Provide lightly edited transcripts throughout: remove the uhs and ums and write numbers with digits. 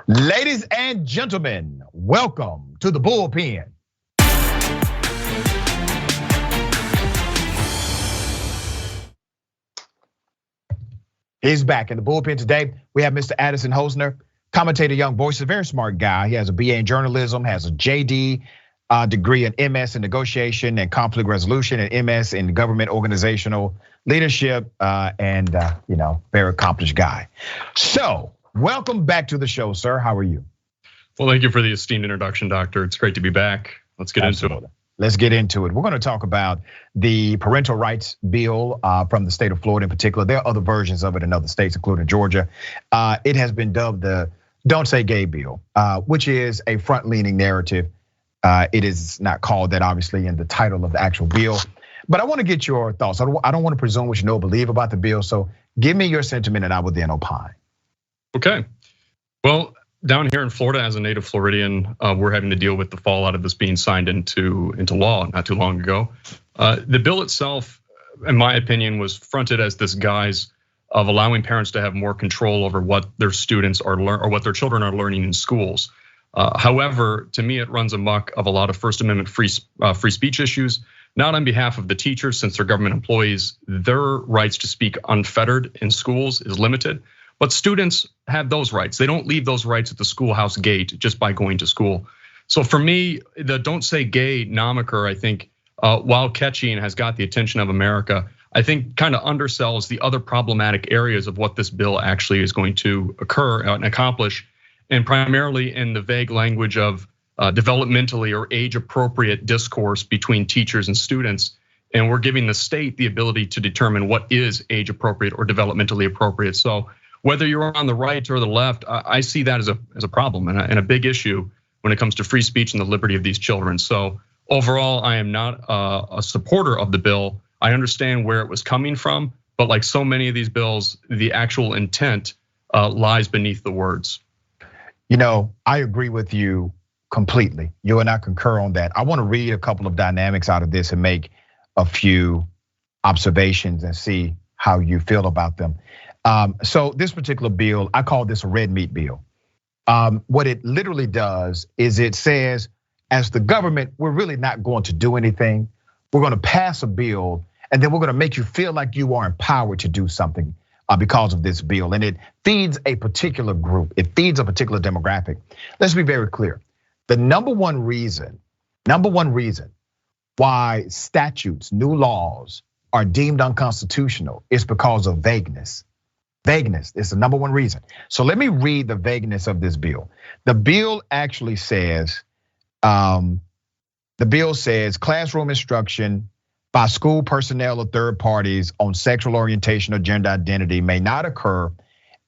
Ladies and gentlemen, welcome to the Bullpen. He's back in the Bullpen today. We have Mr. Addison Hosner, commentator, young voice, a very smart guy. He has a BA in journalism, has a JD degree, an MS in negotiation and conflict resolution, and MS in government organizational leadership, and very accomplished guy. So, welcome back to the show, sir. How are you? Well, thank you for the esteemed introduction, Doctor. It's great to be back. Let's get into it. Let's get into it. We're going to talk about the Parental Rights bill from the state of Florida in particular. There are other versions of it in other states, including Georgia. It has been dubbed the Don't Say Gay bill, which is a front-leaning narrative. It is not called that, obviously, in the title of the actual bill. But I want to get your thoughts. I don't want to presume what you know or believe about the bill. So give me your sentiment and I will then opine. Okay. Well, down here in Florida, as a native Floridian, we're having to deal with the fallout of this being signed into law not too long ago. The bill itself, in my opinion, was fronted as this guise of allowing parents to have more control over what their students are or what their children are learning in schools. However, to me, it runs amok of a lot of First Amendment free speech issues, not on behalf of the teachers, since they're government employees. Their rights to speak unfettered in schools is limited. But students have those rights. They don't leave those rights at the schoolhouse gate just by going to school. So for me, the Don't Say Gay moniker, I think, while catchy and has got the attention of America, I think kind of undersells the other problematic areas of what this bill actually is going to occur and accomplish, and primarily in the vague language of developmentally or age-appropriate discourse between teachers and students. And we're giving the state the ability to determine what is age-appropriate or developmentally appropriate. So whether you're on the right or the left, I see that as a problem and a big issue when it comes to free speech and the liberty of these children. So overall, I am not a supporter of the bill. I understand where it was coming from, but like so many of these bills, the actual intent lies beneath the words. I agree with you completely. You and I concur on that. I want to read a couple of dynamics out of this and make a few observations and see how you feel about them. So this particular bill, I call this a red meat bill. What it literally does is it says, as the government, we're really not going to do anything. We're going to pass a bill, and then we're going to make you feel like you are empowered to do something because of this bill. And it feeds a particular group. It feeds a particular demographic. Let's be very clear. The number one reason why statutes, new laws are deemed unconstitutional is because of vagueness. Vagueness is the number one reason. So let me read the vagueness of this bill. The bill actually says, classroom instruction by school personnel or third parties on sexual orientation or gender identity may not occur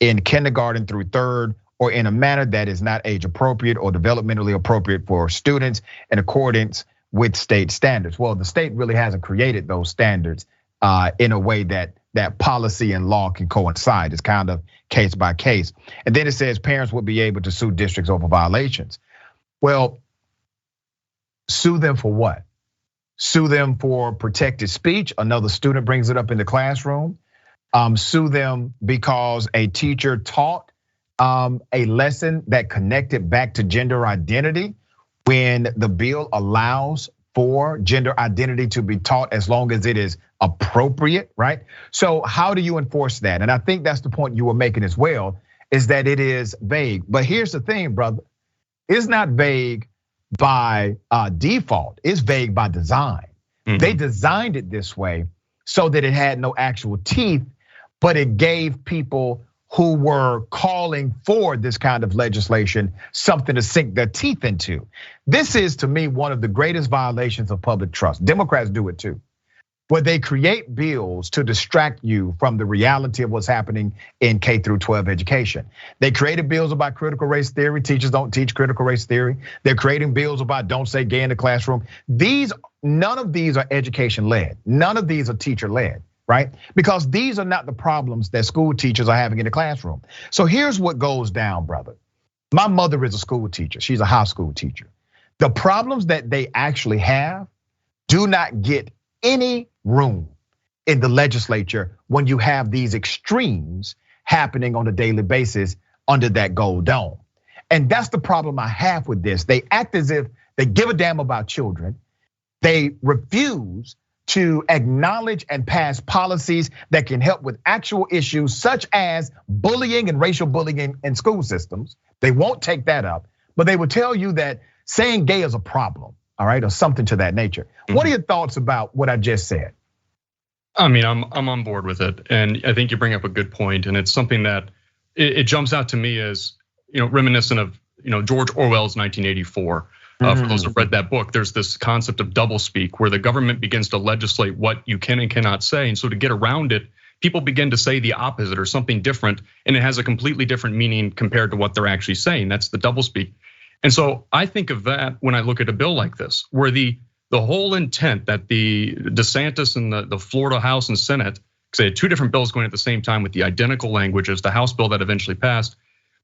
in kindergarten through third or in a manner that is not age appropriate or developmentally appropriate for students in accordance with state standards. Well, the state really hasn't created those standards in a way that policy and law can coincide. It's kind of case by case. And then it says parents will be able to sue districts over violations. Well, sue them for what? Sue them for protected speech. Another student brings it up in the classroom. Sue them because a teacher taught a lesson that connected back to gender identity when the bill allows for gender identity to be taught as long as it is appropriate, right? So how do you enforce that? And I think that's the point you were making as well, is that it is vague. But here's the thing, brother. It's not vague by default. It's vague by design. Mm-hmm. They designed it this way so that it had no actual teeth, but it gave people who were calling for this kind of legislation something to sink their teeth into. This is, to me, one of the greatest violations of public trust. Democrats do it too, where they create bills to distract you from the reality of what's happening in K through 12 education. They created bills about critical race theory. Teachers don't teach critical race theory. They're creating bills about don't say gay in the classroom. None of these are education led. None of these are teacher led. Right? Because these are not the problems that school teachers are having in the classroom. So here's what goes down, brother. My mother is a school teacher. She's a high school teacher. The problems that they actually have do not get any room in the legislature when you have these extremes happening on a daily basis under that gold dome. And that's the problem I have with this. They act as if they give a damn about children. They refuse to acknowledge and pass policies that can help with actual issues such as bullying and racial bullying in school systems. They won't take that up, but they will tell you that saying gay is a problem, all right, or something to that nature. What are your thoughts about what I just said? I mean, I'm on board with it, and I think you bring up a good point, and it's something that it jumps out to me as reminiscent of George Orwell's 1984. For those who read that book, there's this concept of doublespeak where the government begins to legislate what you can and cannot say. And so to get around it, people begin to say the opposite or something different, and it has a completely different meaning compared to what they're actually saying. That's the doublespeak. And so I think of that when I look at a bill like this, where the whole intent that the DeSantis and the Florida House and Senate, because they had two different bills going at the same time with the identical language as the House bill that eventually passed.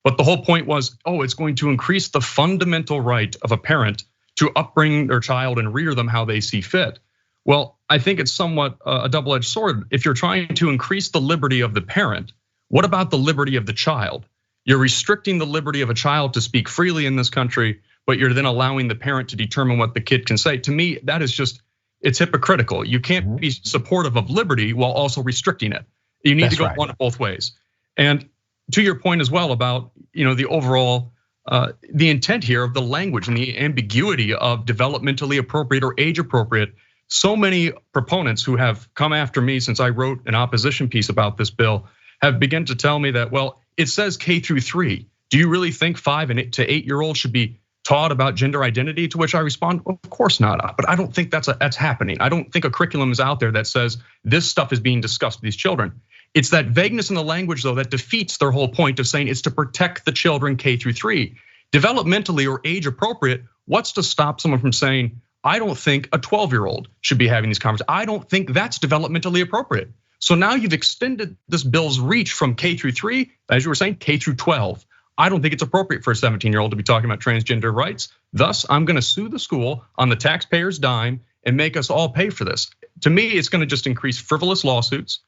But the whole point was, it's going to increase the fundamental right of a parent to upbring their child and rear them how they see fit. Well, I think it's somewhat a double-edged sword. If you're trying to increase the liberty of the parent, what about the liberty of the child? You're restricting the liberty of a child to speak freely in this country, but you're then allowing the parent to determine what the kid can say. To me, that is it's hypocritical. You can't be supportive of liberty while also restricting it. You need to go one of both ways. And to your point as well about the overall the intent here of the language and the ambiguity of developmentally appropriate or age appropriate. So many proponents who have come after me since I wrote an opposition piece about this bill have begun to tell me that, well, it says K-3. Do you really think 5 to 8-year-olds should be taught about gender identity? To which I respond, well, of course not. But I don't think that's happening. I don't think a curriculum is out there that says this stuff is being discussed with these children. It's that vagueness in the language, though, that defeats their whole point of saying it's to protect the children K-3. Developmentally or age appropriate, what's to stop someone from saying, I don't think a 12-year-old should be having these conversations. I don't think that's developmentally appropriate. So now you've extended this bill's reach from K-3, as you were saying, K-12. I don't think it's appropriate for a 17-year-old to be talking about transgender rights. Thus, I'm gonna sue the school on the taxpayer's dime and make us all pay for this. To me, it's gonna just increase frivolous lawsuits.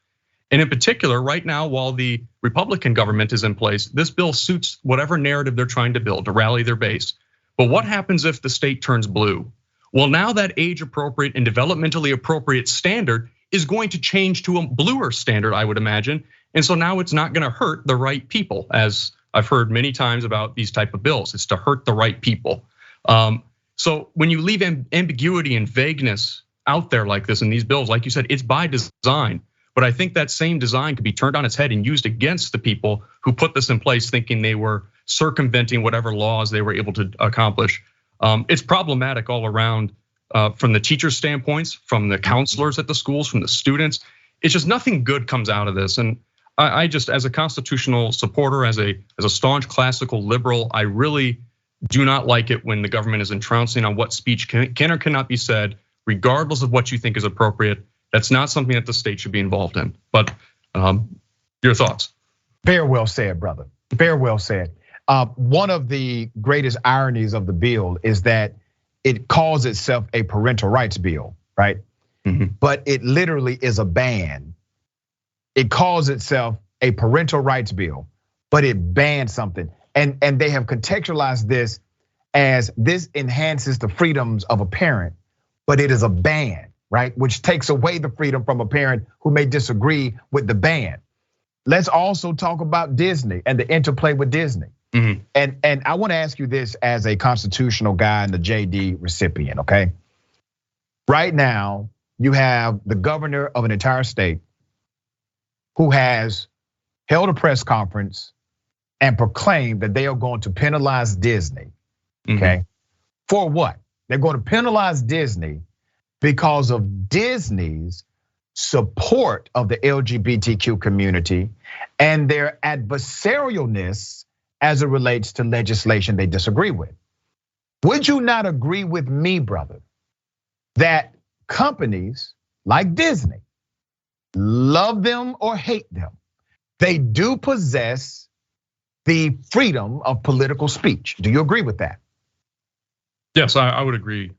And in particular, right now, while the Republican government is in place, this bill suits whatever narrative they're trying to build to rally their base. But what happens if the state turns blue? Well, now that age appropriate and developmentally appropriate standard is going to change to a bluer standard, I would imagine. And so now it's not gonna hurt the right people, as I've heard many times about these type of bills. It's to hurt the right people. So when you leave ambiguity and vagueness out there like this in these bills, like you said, it's by design. But I think that same design could be turned on its head and used against the people who put this in place, thinking they were circumventing whatever laws they were able to accomplish. It's problematic all around from the teacher standpoints, from the counselors at the schools, from the students. It's just nothing good comes out of this. And I just, as a constitutional supporter, as a staunch classical liberal, I really do not like it when the government is entrancing on what speech can or cannot be said, regardless of what you think is appropriate. That's not something that the state should be involved in. But your thoughts? Very well said, brother. Very well said. One of the greatest ironies of the bill is that it calls itself a parental rights bill, right? But it literally is a ban. It calls itself a parental rights bill, but it bans something. And they have contextualized this as this enhances the freedoms of a parent, but it is a ban, right? Which takes away the freedom from a parent who may disagree with the ban. Let's also talk about Disney and the interplay with Disney. And I want to ask you this as a constitutional guy and the JD recipient, okay? Right now, you have the governor of an entire state who has held a press conference and proclaimed that they are going to penalize Disney, okay? For what? They're going to penalize Disney because of Disney's support of the LGBTQ community and their adversarialness as it relates to legislation they disagree with. Would you not agree with me, brother, that companies like Disney, love them or hate them, they do possess the freedom of political speech? Do you agree with that? Yes, I would agree.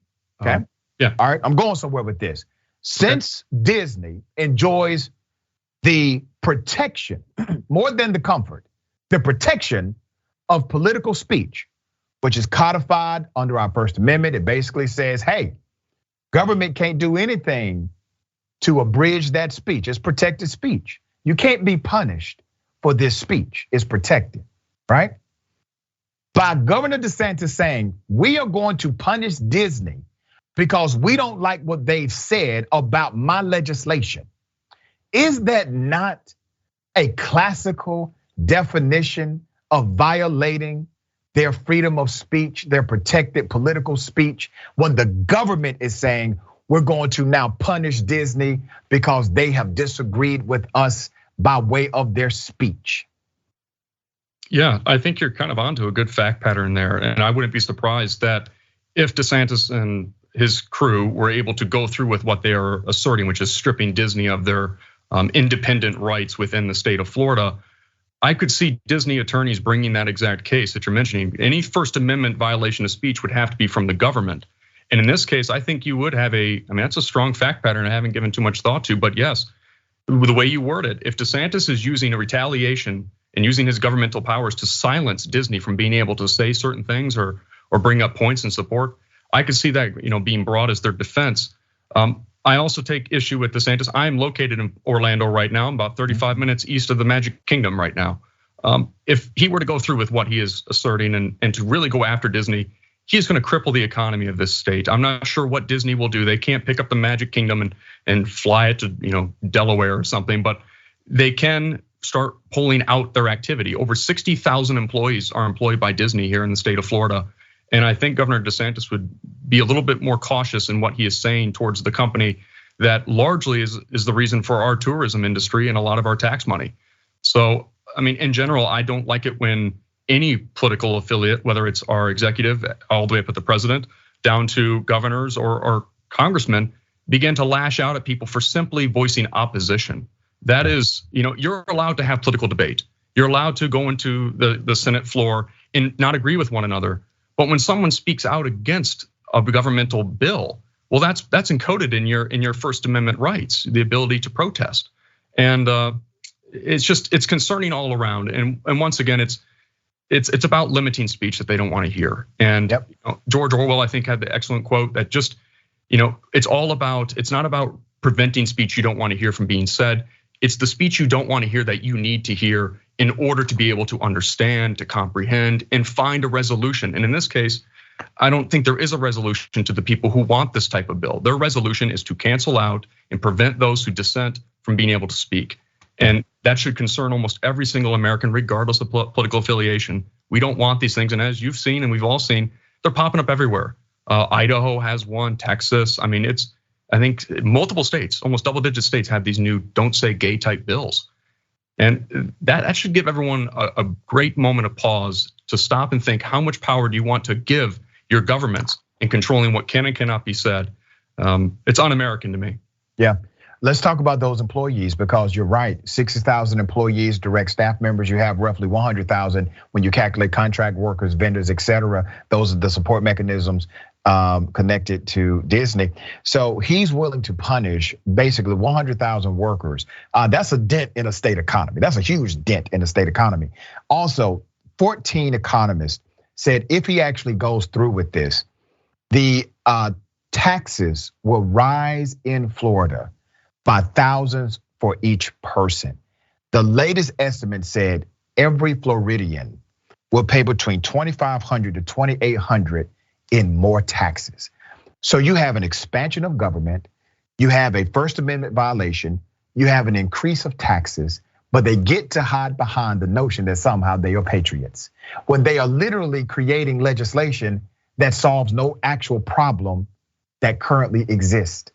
Okay. Yeah. All right, I'm going somewhere with this. Since Disney enjoys the protection more than the comfort, the protection of political speech, which is codified under our First Amendment. It basically says, hey, government can't do anything to abridge that speech. It's protected speech. You can't be punished for this speech. It's protected, right? By Governor DeSantis saying, we are going to punish Disney because we don't like what they've said about my legislation. Is that not a classical definition of violating their freedom of speech, their protected political speech, when the government is saying, we're going to now punish Disney because they have disagreed with us by way of their speech? Yeah, I think you're kind of onto a good fact pattern there. And I wouldn't be surprised that if DeSantis and his crew were able to go through with what they are asserting, which is stripping Disney of their independent rights within the state of Florida, I could see Disney attorneys bringing that exact case that you're mentioning. Any First Amendment violation of speech would have to be from the government. And in this case, I think you would have that's a strong fact pattern I haven't given too much thought to, but yes, the way you word it, if DeSantis is using a retaliation and using his governmental powers to silence Disney from being able to say certain things or bring up points in support, I could see that being brought as their defense. I also take issue with DeSantis. I am located in Orlando right now. I'm about 35 minutes east of the Magic Kingdom right now. If he were to go through with what he is asserting and to really go after Disney, he's going to cripple the economy of this state. I'm not sure what Disney will do. They can't pick up the Magic Kingdom and fly it to Delaware or something, but they can start pulling out their activity. Over 60,000 employees are employed by Disney here in the state of Florida. And I think Governor DeSantis would be a little bit more cautious in what he is saying towards the company that largely is the reason for our tourism industry and a lot of our tax money. So, I mean, in general, I don't like it when any political affiliate, whether it's our executive all the way up at the president, down to governors or congressmen, begin to lash out at people for simply voicing opposition. That is, you're allowed to have political debate. You're allowed to go into the Senate floor and not agree with one another. But when someone speaks out against a governmental bill, well, that's encoded in your First Amendment rights, the ability to protest. And it's concerning all around. And once again, it's about limiting speech that they don't want to hear. And George Orwell, I think, had the excellent quote that just, it's not about preventing speech you don't want to hear from being said. It's the speech you don't want to hear that you need to hear in order to be able to understand, to comprehend, and find a resolution. And in this case, I don't think there is a resolution to the people who want this type of bill. Their resolution is to cancel out and prevent those who dissent from being able to speak. And that should concern almost every single American, regardless of political affiliation. We don't want these things, and as you've seen and we've all seen, they're popping up everywhere. Idaho has one, Texas. I mean, I think multiple states, almost double-digit states, have these new "don't say gay" type bills, and that should give everyone a great moment of pause to stop and think: how much power do you want to give your governments in controlling what can and cannot be said? It's un-American to me. Yeah. Let's talk about those employees, because you're right. 60,000 employees, direct staff members. You have roughly 100,000 when you calculate contract workers, vendors, et cetera. Those are the support mechanisms connected to Disney. So he's willing to punish basically 100,000 workers. That's a dent in a state economy. That's a huge dent in the state economy. Also, 14 economists said if he actually goes through with this, the taxes will rise in Florida by thousands for each person. The latest estimate said every Floridian will pay between $2,500 to $2,800 in more taxes. So you have an expansion of government, you have a First Amendment violation, you have an increase of taxes, but they get to hide behind the notion that somehow they are patriots, when they are literally creating legislation that solves no actual problem that currently exists.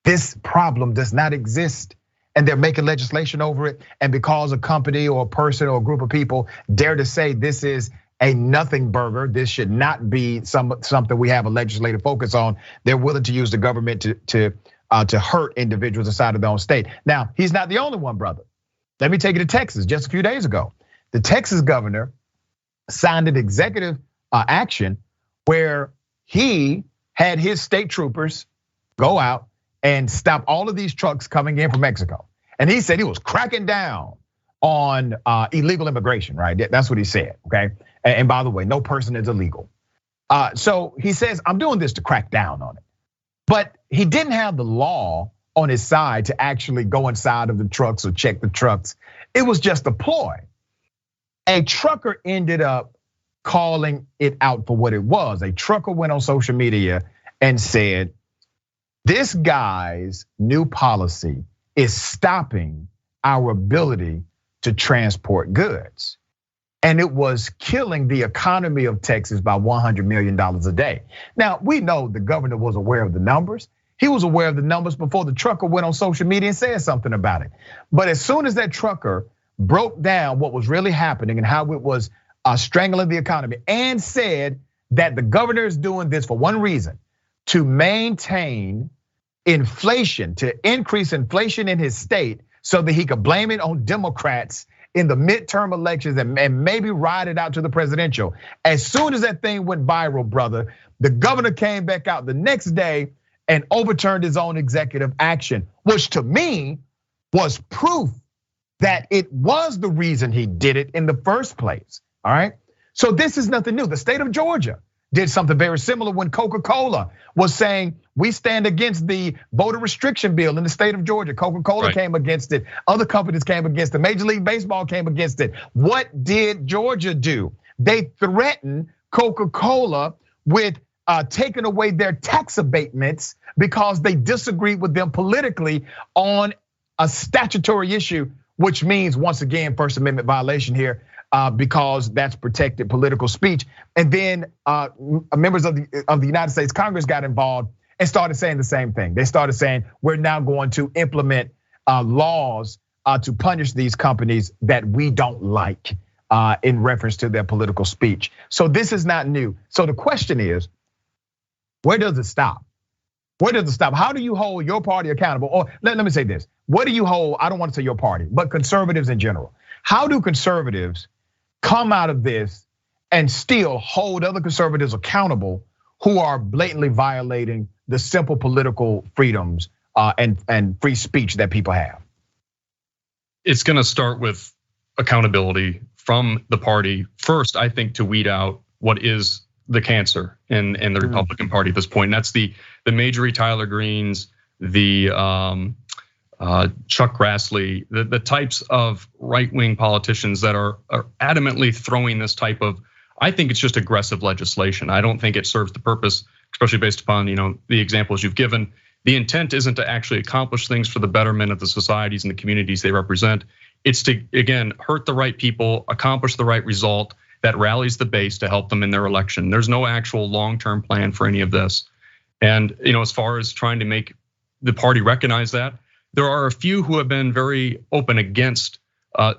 This problem does not exist, and they're making legislation over it. And because a company or a person or a group of people dare to say this is a nothing burger, this should not be something we have a legislative focus on, they're willing to use the government to hurt individuals inside of their own state. Now, he's not the only one, brother. Let me take you to Texas. Just a few days ago, the Texas governor signed an executive action where he had his state troopers go out and stop all of these trucks coming in from Mexico. And he said he was cracking down on illegal immigration, right? That's what he said, okay? And by the way, no person is illegal. So he says, I'm doing this to crack down on it. But he didn't have the law on his side to actually go inside of the trucks or check the trucks. It was just a ploy. A trucker ended up calling it out for what it was. A trucker went on social media and said, this guy's new policy is stopping our ability to transport goods. And it was killing the economy of Texas by $100 million a day. Now, we know the governor was aware of the numbers. He was aware of the numbers before the trucker went on social media and said something about it. But as soon as that trucker broke down what was really happening and how it was strangling the economy and said that the governor is doing this for one reason, to maintain inflation, to increase inflation in his state so that he could blame it on Democrats in the midterm elections and maybe ride it out to the presidential. As soon as that thing went viral, brother, the governor came back out the next day and overturned his own executive action, which to me was proof that it was the reason he did it in the first place, all right? So this is nothing new. The state of Georgia did something very similar when Coca-Cola was saying, we stand against the voter restriction bill in the state of Georgia. Coca-Cola came against it. Other companies came against it. Major League Baseball came against it. What did Georgia do? They threatened Coca-Cola with taking away their tax abatements because they disagreed with them politically on a statutory issue, which means, once again, First Amendment violation here. Because that's protected political speech. And then members of the United States Congress got involved and started saying the same thing. They started saying, we're now going to implement laws to punish these companies that we don't like in reference to their political speech. So this is not new. So the question is, where does it stop? Where does it stop? How do you hold your party accountable? Or let me say this, what do you hold, I don't want to say your party, but conservatives in general. How do conservatives come out of this and still hold other conservatives accountable who are blatantly violating the simple political freedoms and free speech that people have? It's going to start with accountability from the party first, I think, to weed out what is the cancer in the Republican Party at this point. And that's the Marjorie Taylor Greenes, the Chuck Grassley, the types of right-wing politicians that are adamantly throwing this type of, I think it's just aggressive legislation. I don't think it serves the purpose, especially based upon the examples you've given. The intent isn't to actually accomplish things for the betterment of the societies and the communities they represent. It's to, again, hurt the right people, accomplish the right result that rallies the base to help them in their election. There's no actual long-term plan for any of this. And as far as trying to make the party recognize that, there are a few who have been very open against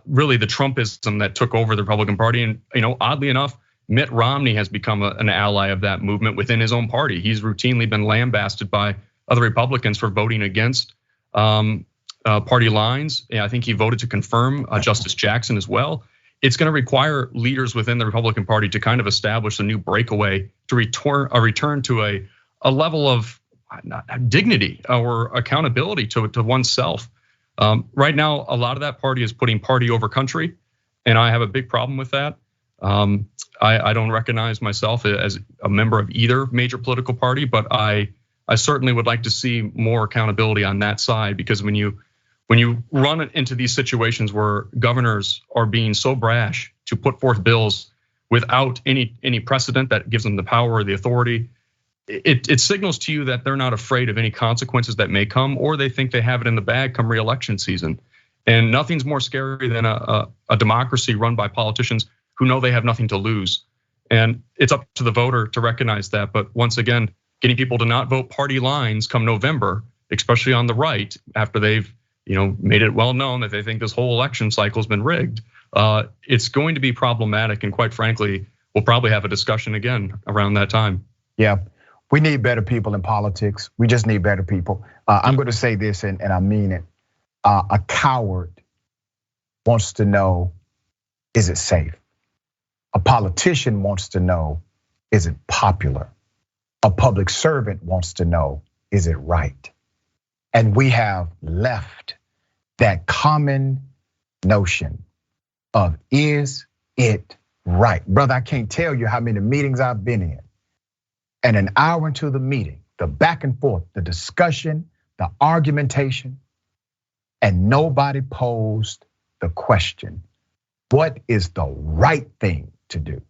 really the Trumpism that took over the Republican Party. And oddly enough, Mitt Romney has become an ally of that movement within his own party. He's routinely been lambasted by other Republicans for voting against party lines. I think he voted to confirm Justice Jackson as well. It's going to require leaders within the Republican Party to kind of establish a new breakaway to return to a level of dignity or accountability to oneself. Right now, a lot of that party is putting party over country, and I have a big problem with that. I don't recognize myself as a member of either major political party, but I certainly would like to see more accountability on that side, because when you run into these situations where governors are being so brash to put forth bills without any precedent that gives them the power or the authority, it signals to you that they're not afraid of any consequences that may come, or they think they have it in the bag come re-election season. And nothing's more scary than a democracy run by politicians who know they have nothing to lose. And it's up to the voter to recognize that. But once again, getting people to not vote party lines come November, especially on the right, after they've made it well known that they think this whole election cycle has been rigged. It's going to be problematic, and quite frankly, we'll probably have a discussion again around that time. Yeah, we need better people in politics. We just need better people. I'm going to say this, and I mean it. A coward wants to know, is it safe? A politician wants to know, is it popular? A public servant wants to know, is it right? And we have left that common notion of, is it right. Brother, I can't tell you how many meetings I've been in. And an hour into the meeting, the back and forth, the discussion, the argumentation, and nobody posed the question, what is the right thing to do?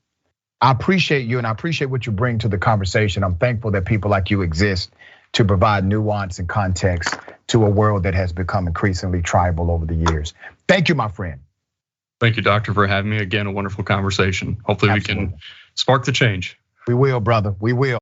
I appreciate you and I appreciate what you bring to the conversation. I'm thankful that people like you exist to provide nuance and context to a world that has become increasingly tribal over the years. Thank you, my friend. Thank you, Doctor, for having me. Again, a wonderful conversation. Hopefully we can spark the change. We will, brother, we will.